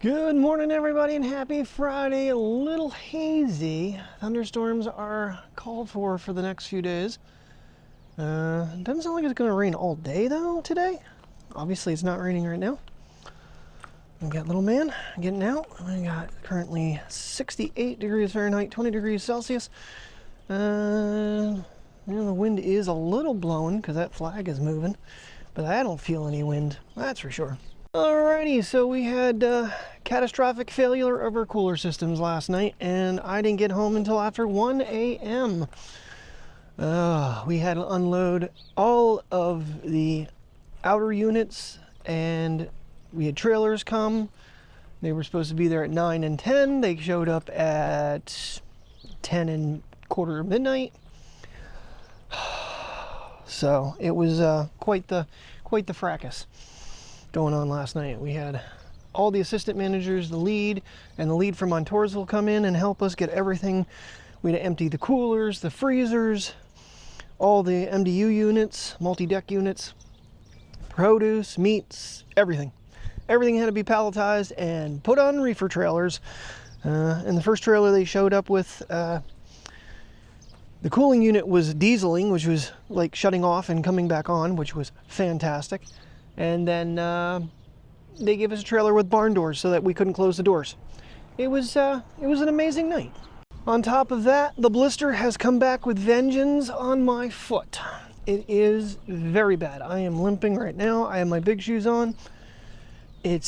Good morning, everybody, and happy Friday. A little hazy. Thunderstorms are called for the next few days. Doesn't sound like it's going to rain all day, though, today. Obviously, it's not raining right now. We got little man getting out. We got currently 68 degrees Fahrenheit, 20 degrees Celsius. The wind is a little blowing because that flag is moving, but I don't feel any wind, that's for sure. Alrighty, so we had catastrophic failure of our cooler systems last night, and I didn't get home until after 1 a.m. We had to unload all of the outer units, and we had trailers come. They were supposed to be there at 9 and 10. They showed up at 10 and quarter of midnight. So it was quite the fracas going on last night. We had all the assistant managers, the lead, and the lead from Montoursville come in and help us get everything. We had to empty the coolers, the freezers, all the MDU units, multi-deck units, produce, meats, everything. Everything had to be palletized and put on reefer trailers. And the first trailer they showed up with, the cooling unit was dieseling, which was like shutting off and coming back on, which was fantastic. And then they gave us a trailer with barn doors so that we couldn't close the doors. It was an amazing night. On top of that, the blister has come back with vengeance on my foot. It is very bad. I am limping right now. I have my big shoes on. I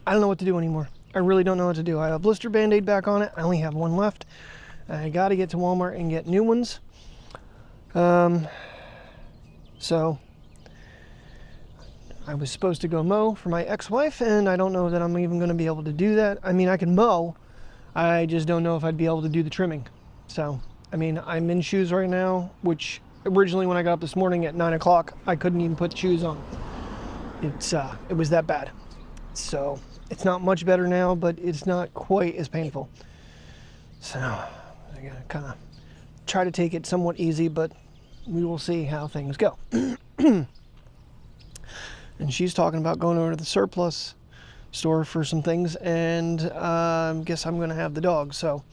don't know what to do anymore. I really don't know what to do. I have a blister band-aid back on it. I only have one left. I got to get to Walmart and get new ones. So I was supposed to go mow for my ex-wife, and I don't know that I'm even going to be able to do that. I mean, I can mow. I just don't know if I'd be able to do the trimming. So, I mean, I'm in shoes right now, which originally when I got up this morning at 9 o'clock, I couldn't even put shoes on. It was that bad. So, it's not much better now, but it's not quite as painful. So, I gotta kind of try to take it somewhat easy, but we will see how things go. And she's talking about going over to the surplus store for some things, and guess I'm gonna have the dog. So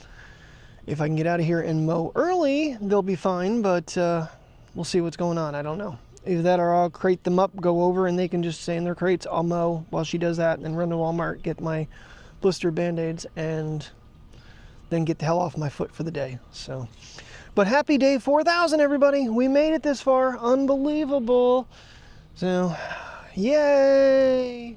if I can get out of here and mow early, they'll be fine, but we'll see what's going on. I don't know. Either that or I'll crate them up, go over, and they can just stay in their crates. I'll mow while she does that, and then run to Walmart, get my blister band-aids, and then get the hell off my foot for the day. So, but happy day 4,000, everybody. We made it this far. Unbelievable. So, yay!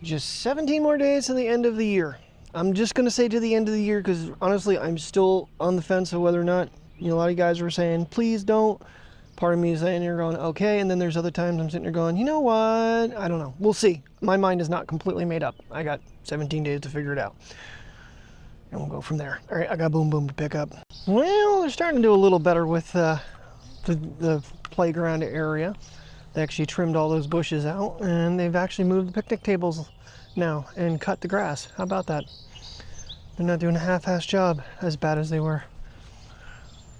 Just 17 more days to the end of the year. I'm just going to say to the end of the year because honestly, I'm still on the fence of whether or not, a lot of you guys were saying, please don't. Part of me is saying, you're going, okay. And then there's other times I'm sitting there going, you know what? I don't know. We'll see. My mind is not completely made up. I got 17 days to figure it out. And we'll go from there. All right, I got Boom Boom to pick up. Well, they're starting to do a little better with the playground area. They actually trimmed all those bushes out, and they've actually moved the picnic tables now and cut the grass. How about that? They're not doing a half-assed job as bad as they were.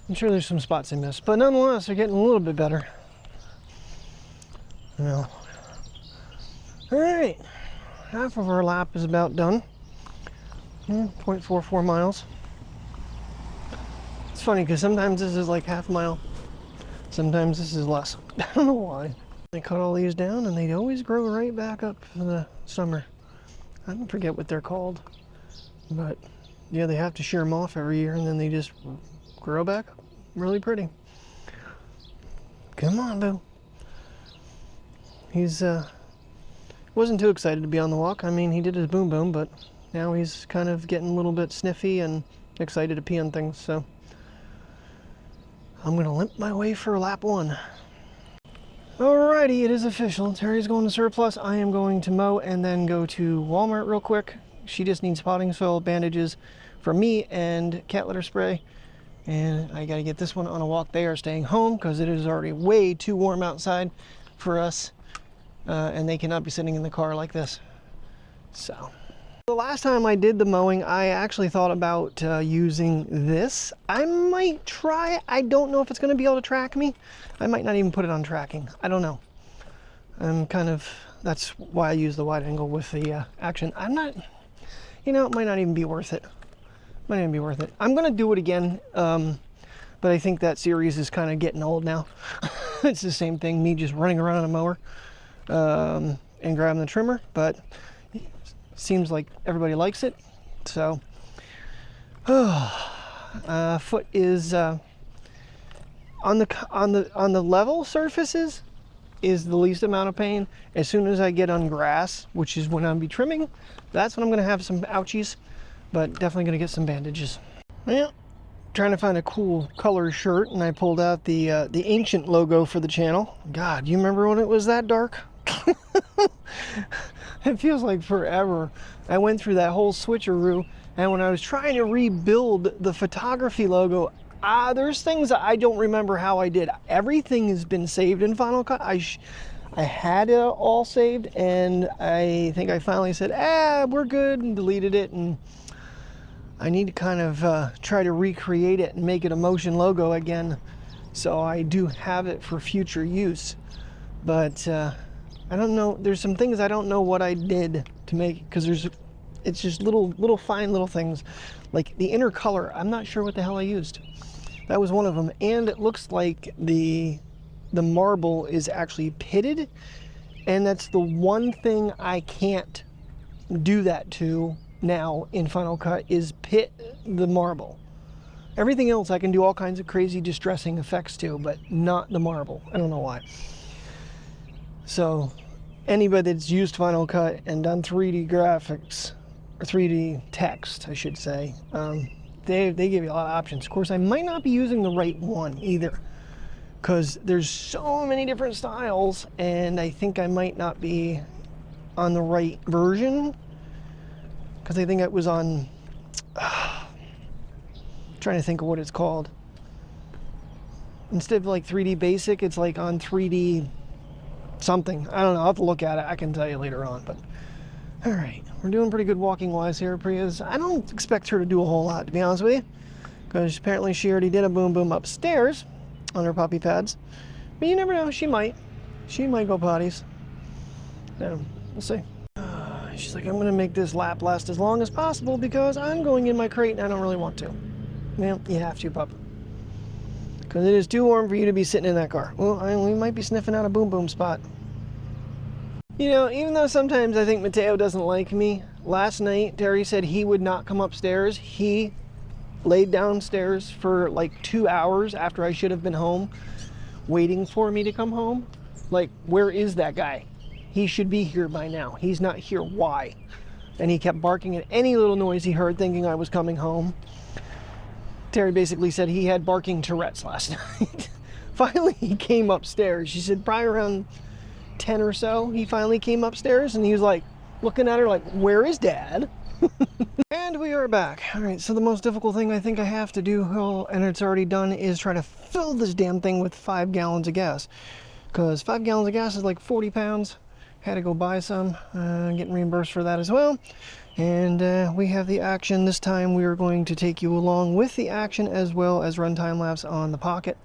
I'm sure there's some spots they missed, but nonetheless, they're getting a little bit better. All right, half of our lap is about done. 0.44 miles. It's funny because sometimes this is like half a mile. Sometimes this is less. I don't know why. They cut all these down and they always grow right back up for the summer. I don't forget what they're called. But yeah, they have to shear them off every year and then they just grow back up. Really pretty. Come on, Boo. He's wasn't too excited to be on the walk. I mean, he did his boom boom, but now he's kind of getting a little bit sniffy and excited to pee on things, so I'm gonna limp my way for lap 1. Alrighty, it is official. Terry's going to surplus. I am going to mow and then go to Walmart real quick. She just needs potting soil, bandages from me, and cat litter spray. And I gotta get this one on a walk. They are staying home because it is already way too warm outside for us. And they cannot be sitting in the car like this. So. The last time I did the mowing, I actually thought about using this. I might try it. I don't know if it's going to be able to track me. I might not even put it on tracking. I don't know. I'm kind of, that's why I use the wide angle with the Action. I'm not, you know, it might not even be worth it. Might not even be worth it. I'm gonna do it again, but I think that series is kind of getting old now. It's the same thing, me just running around on a mower and grabbing the trimmer, but seems like everybody likes it. So, foot is on the level surfaces is the least amount of pain. As soon as I get on grass, which is when I'll be trimming, that's when I'm gonna have some ouchies, but definitely gonna get some bandages. Yeah, trying to find a cool color shirt, and I pulled out the Ancient logo for the channel. God, you remember when it was that dark? It feels like forever. I went through that whole switcheroo, and when I was trying to rebuild the photography logo, there's things that I don't remember how I did. Everything has been saved in Final Cut. I had it all saved, and I think I finally said, we're good, and deleted it, and I need to kind of try to recreate it and make it a motion logo again, so I do have it for future use. But I don't know, there's some things I don't know what I did to make it, because it's just little fine little things. Like the inner color, I'm not sure what the hell I used. That was one of them. And it looks like the marble is actually pitted, and that's the one thing I can't do that to now in Final Cut, is pit the marble. Everything else I can do all kinds of crazy distressing effects to, but not the marble. I don't know why. So anybody that's used Final Cut and done 3D graphics, or 3D text, I should say, they give you a lot of options. Of course, I might not be using the right one either, because there's so many different styles, and I think I might not be on the right version, because I think it was on, trying to think of what it's called. Instead of like 3D basic, it's like on 3D something. I don't know, I'll have to look at it. I can tell you later on. But all right, we're doing pretty good walking wise here. Priya's, I don't expect her to do a whole lot, to be honest with you, because apparently she already did a boom boom upstairs on her puppy pads. But you never know, she might go potties. Yeah, we'll see. She's like, I'm gonna make this lap last as long as possible because I'm going in my crate and I don't really want to. Well, you have to, pup, because it is too warm for you to be sitting in that car. Well, we might be sniffing out a boom boom spot. You know, even though sometimes I think Mateo doesn't like me, last night Terry said he would not come upstairs. He laid downstairs for like 2 hours after I should have been home, waiting for me to come home. Like, where is that guy? He should be here by now. He's not here. Why? And he kept barking at any little noise he heard, thinking I was coming home. Terry basically said he had barking Tourette's last night. Finally, he came upstairs. She said probably around 10 or so, he finally came upstairs, and he was like looking at her like, where is Dad? And we are back. All right, so the most difficult thing I think I have to do, and it's already done, is try to fill this damn thing with 5 gallons of gas. Because 5 gallons of gas is like 40 pounds. Had to go buy some, getting reimbursed for that as well. And we have the Action. This time we are going to take you along with the Action as well as run time lapse on the Pocket.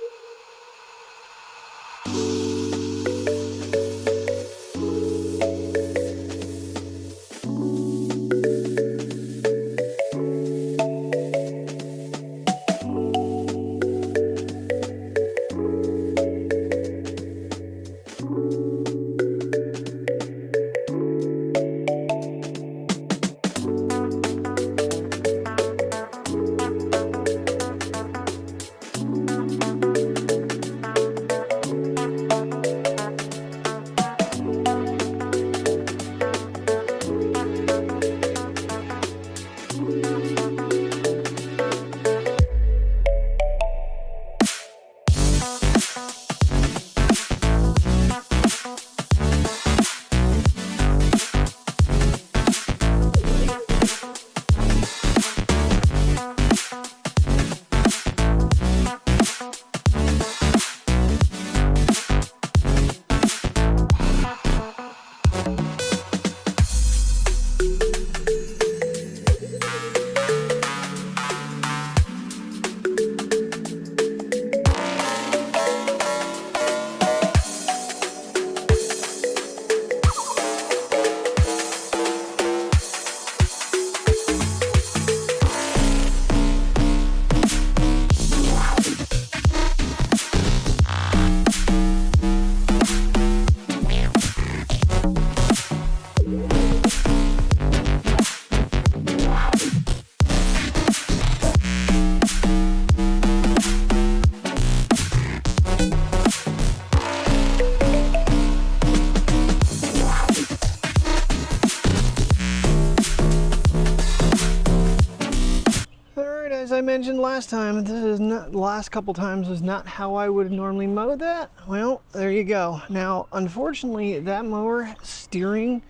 I mentioned last time, this is not, the last couple times was not how I would normally mow that. Well, there you go. Now, unfortunately, that mower steering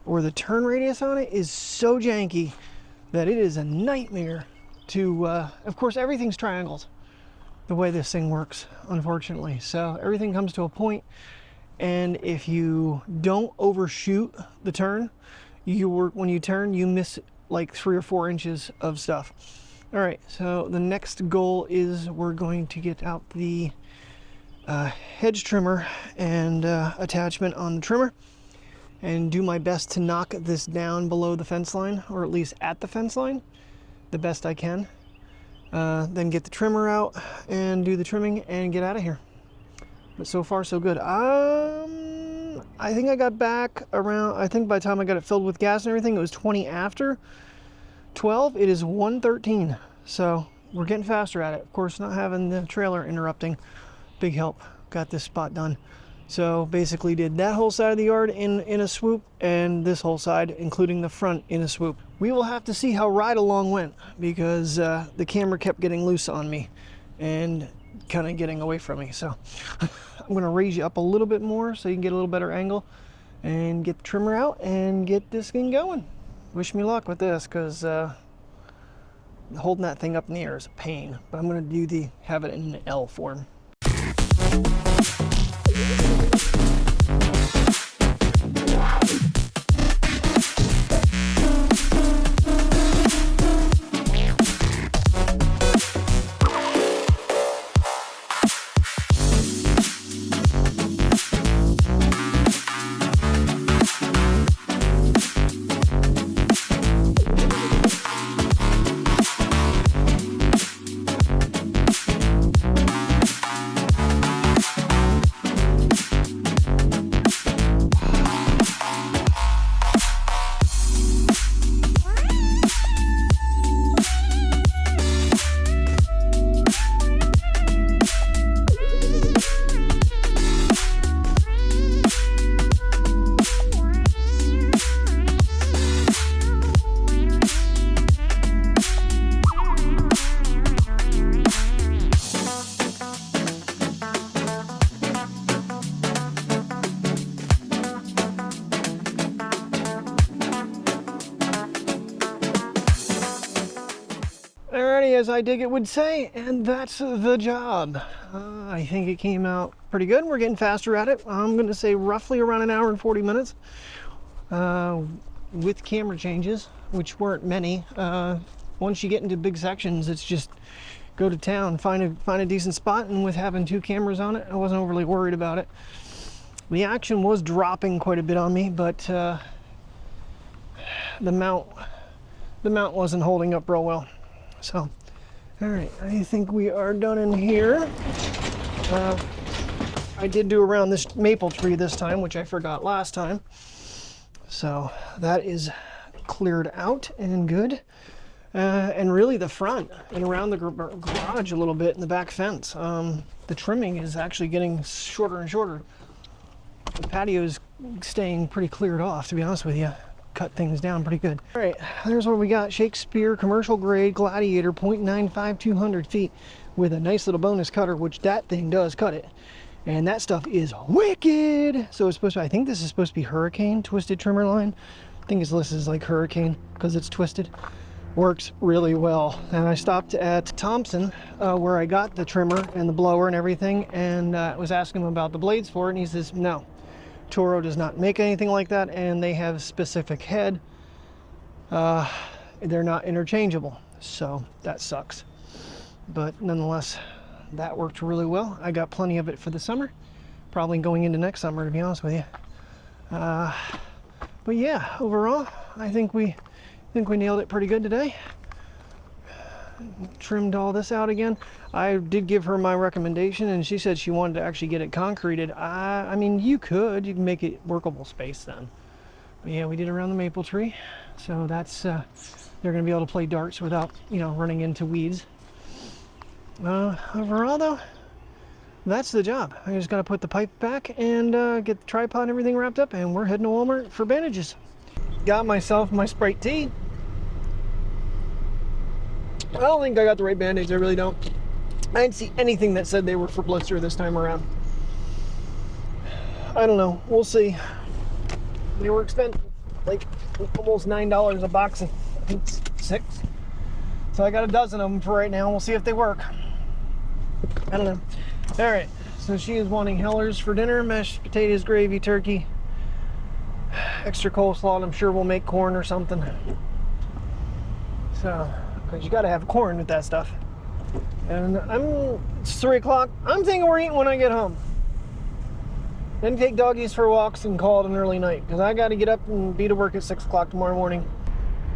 or the turn radius on it is so janky that it is a nightmare to, of course, everything's triangles the way this thing works, unfortunately. So everything comes to a point, and if you don't overshoot the turn, when you turn, you miss like 3 or 4 inches of stuff. All right, so the next goal is we're going to get out the hedge trimmer and attachment on the trimmer and do my best to knock this down below the fence line, or at least at the fence line, the best I can. Then get the trimmer out and do the trimming and get out of here. But so far so good. I think I got back around, I think by the time I got it filled with gas and everything, it was 20 after 12. It is 1:13, so we're getting faster at it. Of course, not having the trailer interrupting, big help. Got this spot done. So basically did that whole side of the yard in a swoop, and this whole side, including the front, in a swoop. We will have to see how ride along went, because the camera kept getting loose on me and kind of getting away from me. So I'm going to raise you up a little bit more so you can get a little better angle and get the trimmer out and get this thing going. Wish me luck with this, because holding that thing up in the air is a pain. But I'm going to have it in an L form. Alrighty, as I dig it would say, and that's the job. I think it came out pretty good. We're getting faster at it. I'm going to say roughly around an hour and 40 minutes with camera changes, which weren't many. Once you get into big sections, it's just go to town, find a decent spot, and with having 2 cameras on it, I wasn't overly worried about it. The action was dropping quite a bit on me, but the mount wasn't holding up real well. So, all right, I think we are done in here. I did do around this maple tree this time, which I forgot last time. So that is cleared out and good. And really the front and around the garage a little bit, and the back fence. The trimming is actually getting shorter and shorter. The patio is staying pretty cleared off, to be honest with you. Cut things down pretty good. All right, there's what we got. Shakespeare commercial grade Gladiator 0.95 200 feet with a nice little bonus cutter, which that thing does cut it. And that stuff is wicked. So it's supposed to, I think this is supposed to be Hurricane twisted trimmer line. I think it's listed as like Hurricane because it's twisted. Works really well. And I stopped at Thompson where I got the trimmer and the blower and everything, and was asking him about the blades for it, and he says no, Toro does not make anything like that, and they have specific head. They're not interchangeable, so that sucks. But nonetheless, that worked really well. I got plenty of it for the summer, probably going into next summer, to be honest with you. But yeah, overall, I think we nailed it pretty good today. Trimmed all this out again. I did give her my recommendation, and she said she wanted to actually get it concreted. I mean, you can make it workable space then. But yeah, we did around the maple tree, so that's they're going to be able to play darts without, you know, running into weeds. Overall though, that's the job. I just got to put the pipe back and get the tripod and everything wrapped up, and we're heading to Walmart for bandages. Got myself my Sprite tea. I don't think I got the right band-aids, I really don't. I didn't see anything that said they were for blister this time around. I don't know, we'll see. They were expensive, like almost $9 a box, I think 6. So I got a dozen of them for right now, we'll see if they work. I don't know. All right, so she is wanting Hellers for dinner, mashed potatoes, gravy, turkey, extra coleslaw, and I'm sure we'll make corn or something. So, because you got to have corn with that stuff. And it's 3 o'clock. I'm thinking we're eating when I get home. Then take doggies for walks and call it an early night, because I got to get up and be to work at 6 o'clock tomorrow morning.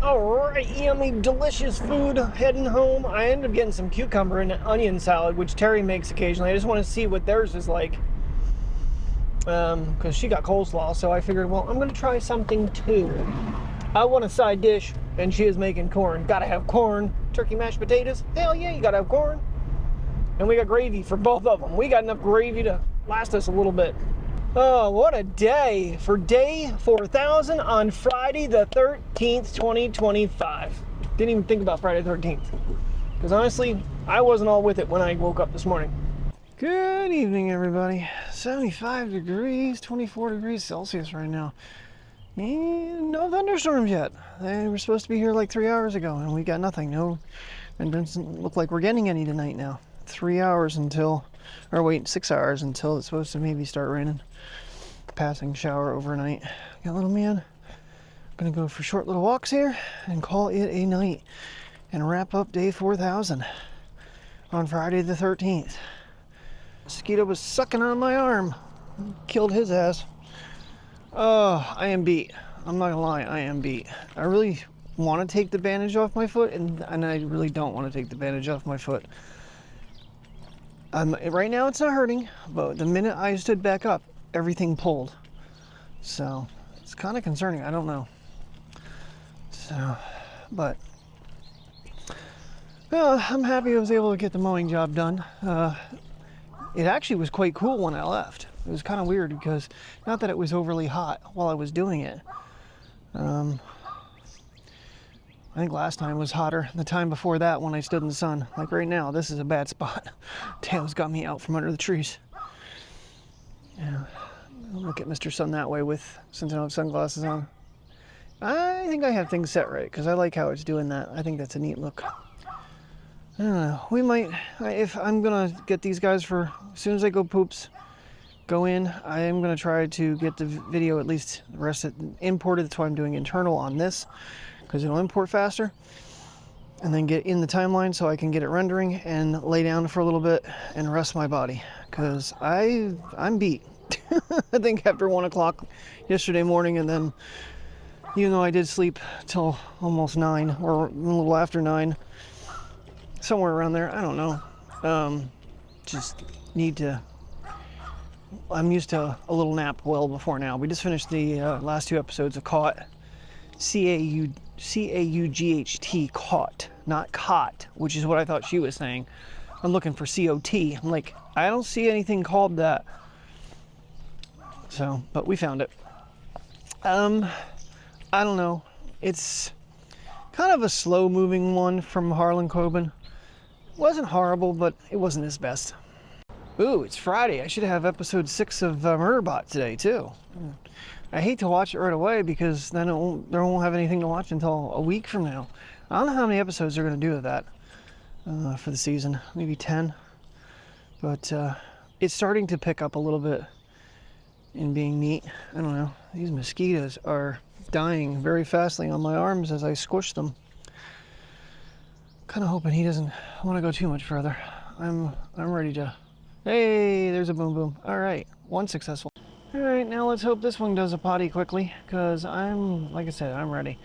Alright, yummy, delicious food, heading home. I ended up getting some cucumber and onion salad, which Terry makes occasionally. I just want to see what theirs is like. Because she got coleslaw, so I figured, well, I'm going to try something too. I want a side dish, and she is making corn. Gotta have corn. Turkey mashed potatoes, hell yeah, you gotta have corn. And we got gravy for both of them. We got enough gravy to last us a little bit. Oh, what a day for day 4000 on Friday the 13th, 2025. Didn't even think about Friday the 13th. Because honestly, I wasn't all with it when I woke up this morning. Good evening, everybody. 75 degrees, 24 degrees Celsius right now. And no thunderstorms yet. They were supposed to be here like 3 hours ago, and we got nothing. No, and it doesn't look like we're getting any tonight now. 3 hours until, or wait, 6 hours until it's supposed to maybe start raining. Passing shower overnight. Got little man. Gonna go for short little walks here and call it a night and wrap up day 4000 on Friday the 13th. Mosquito was sucking on my arm. Killed his ass. Oh, I am beat. I'm not gonna lie, I am beat. I really want to take the bandage off my foot, and I really don't want to take the bandage off my foot. Right now it's not hurting, but the minute I stood back up, everything pulled. So it's kind of concerning. I don't know. So, but I'm happy I was able to get the mowing job done. It actually was quite cool when I left. It was kind of weird because, not that it was overly hot while I was doing it. I think last time was hotter. The time before that when I stood in the sun. Like right now, this is a bad spot. Tail's got me out from under the trees. Yeah, I'll look at Mr. Sun that way since I don't have sunglasses on. I think I have things set right because I like how it's doing that. I think that's a neat look. I don't know. We might, if I'm gonna get these guys for, as soon as I go poops, go in, I am gonna try to get the video at least the rest of it imported. That's why I'm doing internal on this, because it'll import faster, and then get in the timeline so I can get it rendering and lay down for a little bit and rest my body, because I'm beat. I think after 1 o'clock yesterday morning, and then even though I did sleep till almost 9 or a little after 9, somewhere around there, I don't know, just need to, I'm used to a little nap well before now. We just finished the last 2 episodes of Caught, C-A-U-G-H-T, Caught, not Caught, which is what I thought she was saying. I'm looking for C-O-T. I'm like, I don't see anything called that. So, but we found it. I don't know. It's kind of a slow moving one from Harlan Coben. Wasn't horrible, but it wasn't his best. Ooh, it's Friday. I should have episode 6 of Murderbot today too. I hate to watch it right away because then they won't have anything to watch until a week from now. I don't know how many episodes they're going to do of that for the season. Maybe 10. But it's starting to pick up a little bit in being neat. I don't know. These mosquitoes are dying very fastly on my arms as I squish them. Kind of hoping he doesn't want to go too much further. I'm ready to. Hey, there's a boom boom. All right, one successful. All right, now let's hope this one does a potty quickly, because like I said, I'm ready.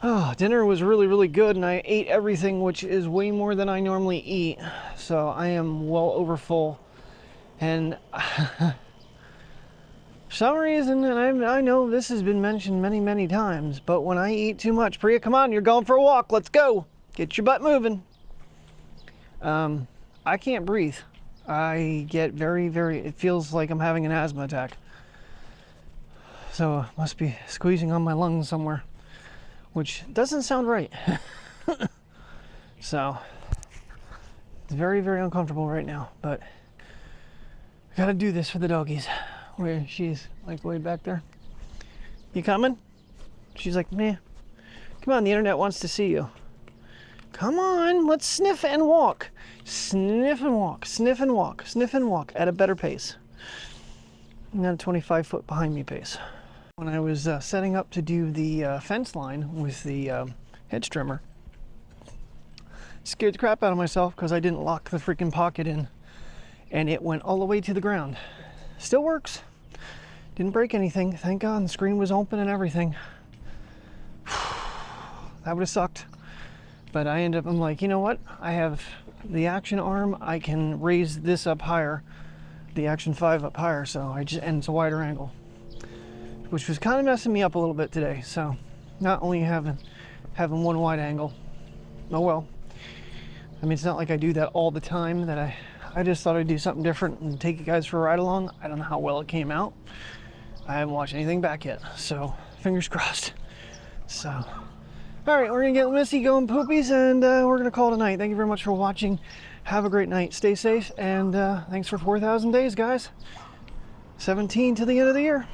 Oh, dinner was really, really good, and I ate everything, which is way more than I normally eat. So I am well over full. And for some reason, and I know this has been mentioned many, many times, but when I eat too much, Priya, come on, you're going for a walk. Let's go. Get your butt moving. I can't breathe. I get it feels like I'm having an asthma attack. So must be squeezing on my lungs somewhere, which doesn't sound right. So it's very, very uncomfortable right now, but I gotta do this for the doggies. Where she's like way back there. You coming? She's like, meh. Come on, the internet wants to see you. Come on, let's sniff and walk. Sniff and walk, sniff and walk, sniff and walk at a better pace. Not a 25 foot behind me pace. When I was setting up to do the fence line with the hedge trimmer, scared the crap out of myself because I didn't lock the freaking Pocket in, and it went all the way to the ground. Still works. Didn't break anything, thank God. The screen was open and everything. That would have sucked. But I'm like, you know what? I have the Action arm. I can raise this up higher, the Action 5 up higher, and it's a wider angle, which was kind of messing me up a little bit today. So not only having one wide angle, oh well. I mean, it's not like I do that all the time. That I just thought I'd do something different and take you guys for a ride along. I don't know how well it came out. I haven't watched anything back yet, so fingers crossed. So, all right, we're gonna get Missy going poopies, and we're gonna call it a night. Thank you very much for watching. Have a great night. Stay safe, and thanks for 4,000 days, guys. 17 to the end of the year.